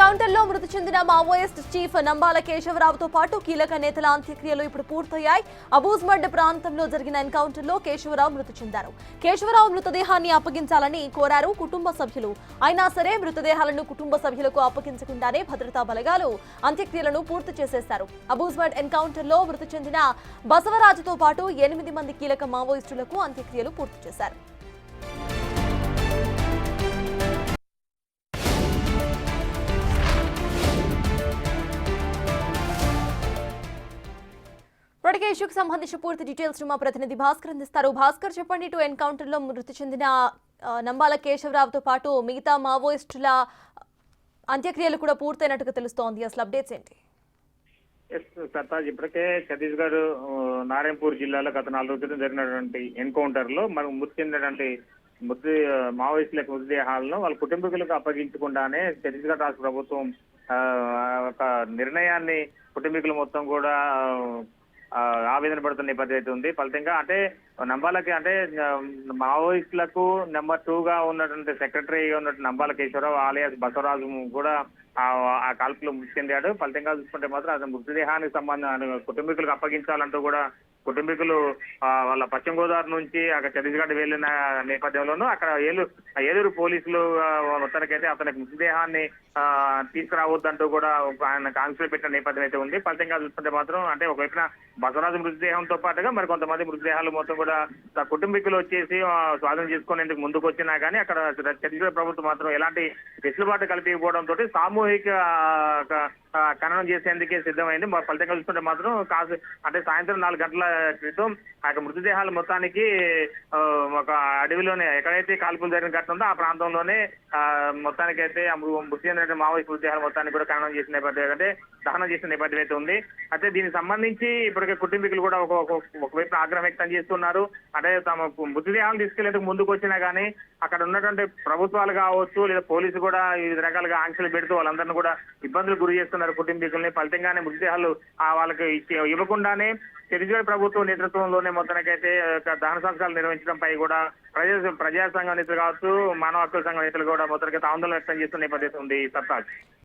ఎన్కౌంటర్లో మృతి చెందిన మావోయిస్ట్ చీఫ్ నంబాల కేశవరావుతో పాటు కీలక నేతల అంత్యక్రియలు ఇప్పుడు పూర్తయ్యాయి. అబూజ్మడ్ ప్రాంతంలో జరిగిన ఎన్కౌంటర్లో కేశవరావు మృతి చెందారు. కేశవరావు మృతదేహాన్ని అప్పగించాలని కోరారు కుటుంబ సభ్యులు. అయినా సరే మృతదేహాలను కుటుంబ సభ్యులకు అప్పగించకుండానే భద్రతా బలగాలు అంత్యక్రియలను పూర్తి చేసేశారు. అబూజ్మడ్ ఎన్కౌంటర్లో మృతి చెందిన బసవరాజుతో పాటు 8 మంది కీలక మావోయిస్టులకు అంత్యక్రియలు పూర్తి చేశారు. ఇప్పటికే ఇష్యూకి సంబంధించి పూర్తి డీటెయిల్స్ మా ప్రతినిధి భాస్కర్ అందిస్తారు. భాస్కర్, చెప్పండి. ఇటు ఎన్కౌంటర్లో మృతి చెందిన నంబాల కేశవరావుతో పాటు మిగతా మావోయిస్టుల అంత్యక్రియలు కూడా పూర్తయినట్టుగా తెలుస్తోంది. అసలు అప్డేట్స్ ఏంటి? సర్తాజ్, ఇప్పటికే ఛత్తీస్గఢ్ నారాయణపూర్ జిల్లాలో గత 4 రోజుల క్రితం జరిగినటువంటి ఎన్కౌంటర్ లో మనం మృతి చెందినటువంటి మావోయిస్టుల మృతదేహాలను వాళ్ళ కుటుంబీకులకు అప్పగించకుండానే ఛత్తీస్గఢ్ రాష్ట్ర ప్రభుత్వం ఒక నిర్ణయాన్ని కుటుంబీకులు మొత్తం కూడా ఆవేదన పడుతున్న నేపథ్యం అయితే ఉంది. ఫలితంగా అంటే నంబాలకి అంటే మావోయిస్టులకు నెంబర్ 2గా ఉన్నటువంటి సెక్రటరీగా ఉన్నటువంటి నంబాల కేశవరావు ఆలియాస్ బసవరాజు కూడా ఆ కాల్పులో మృతి చెందాడు. ఫలితంగా చూసుకుంటే మాత్రం అతని మృతదేహానికి సంబంధం కుటుంబీకులకు అప్పగించాలంటూ కూడా కుటుంబీకులు వాళ్ళ పశ్చిమ గోదావరి నుంచి అక్కడ ఛత్తీస్గఢ్ వెళ్లిన నేపథ్యంలోనూ అక్కడ ఏలూరు పోలీసులు మొత్తానికైతే అతనికి మృతదేహాన్ని తీసుకురావద్దంటూ కూడా ఆయన కాన్స్టేబుల్ పెట్టిన నేపథ్యం అయితే ఉంది. ఫలితంగా చూసుకుంటే మాత్రం అంటే ఒకవైపున బసవరాజు మృతదేహంతో పాటుగా మరి కొంతమంది మృతదేహాలు మొత్తం కూడా కుటుంబీకులు వచ్చేసి స్వాధీనం చేసుకునేందుకు ముందుకు వచ్చినా కానీ అక్కడ ఛత్తీస్గఢ్ ప్రభుత్వం మాత్రం ఎలాంటి వెసులుబాటు కల్పించకపోవడంతో సామూహిక ఖననం చేసేందుకే సిద్ధమైంది. ఫలితంగా చూస్తుంటే మాత్రం అంటే సాయంత్రం 4 గంటల క్రితం ఆ మృతదేహాల మొత్తానికి ఒక అడవిలోనే ఎక్కడైతే కాల్పులు జరిగిన ఘటన ఉందో ఆ ప్రాంతంలోనే మొత్తానికైతే మృతి చెందిన మావోయిస్ట్ మృతదేహాలు మొత్తానికి కూడా ఖననం చేసిన నేపథ్యం అంటే దహనం చేసిన నేపథ్యం అయితే ఉంది. అయితే దీనికి సంబంధించి ఇప్పటికే కుటుంబీకులు కూడా ఒకవైపు ఆగ్రహం వ్యక్తం చేస్తున్నారు. అంటే తమ మృతదేహాలను తీసుకెళ్లేందుకు ముందుకు వచ్చినా కానీ అక్కడ ఉన్నటువంటి ప్రభుత్వాలు కావచ్చు లేదా పోలీసు కూడా వివిధ రకాలుగా ఆంక్షలు పెడుతూ వాళ్ళందరినీ కూడా ఇబ్బందులు గురి చేస్తున్నారు కుటుంబీకుల్ని. ఫలితంగానే మృతదేహాలు వాళ్ళకి ఇవ్వకుండానే ఛత్తీస్గఢ్ ప్రభుత్వం నేతృత్వంలోనే మొత్తానికైతే దహన సంస్కారాలు నిర్వహించడంపై కూడా ప్రజా సంఘం నేతలు కావచ్చు మానవ హక్కుల సంఘం నేతలు కూడా మొత్తానికి ఆందోళన వ్యక్తం చేస్తున్న నేపథ్యం ఉంది. సర్తాజ్.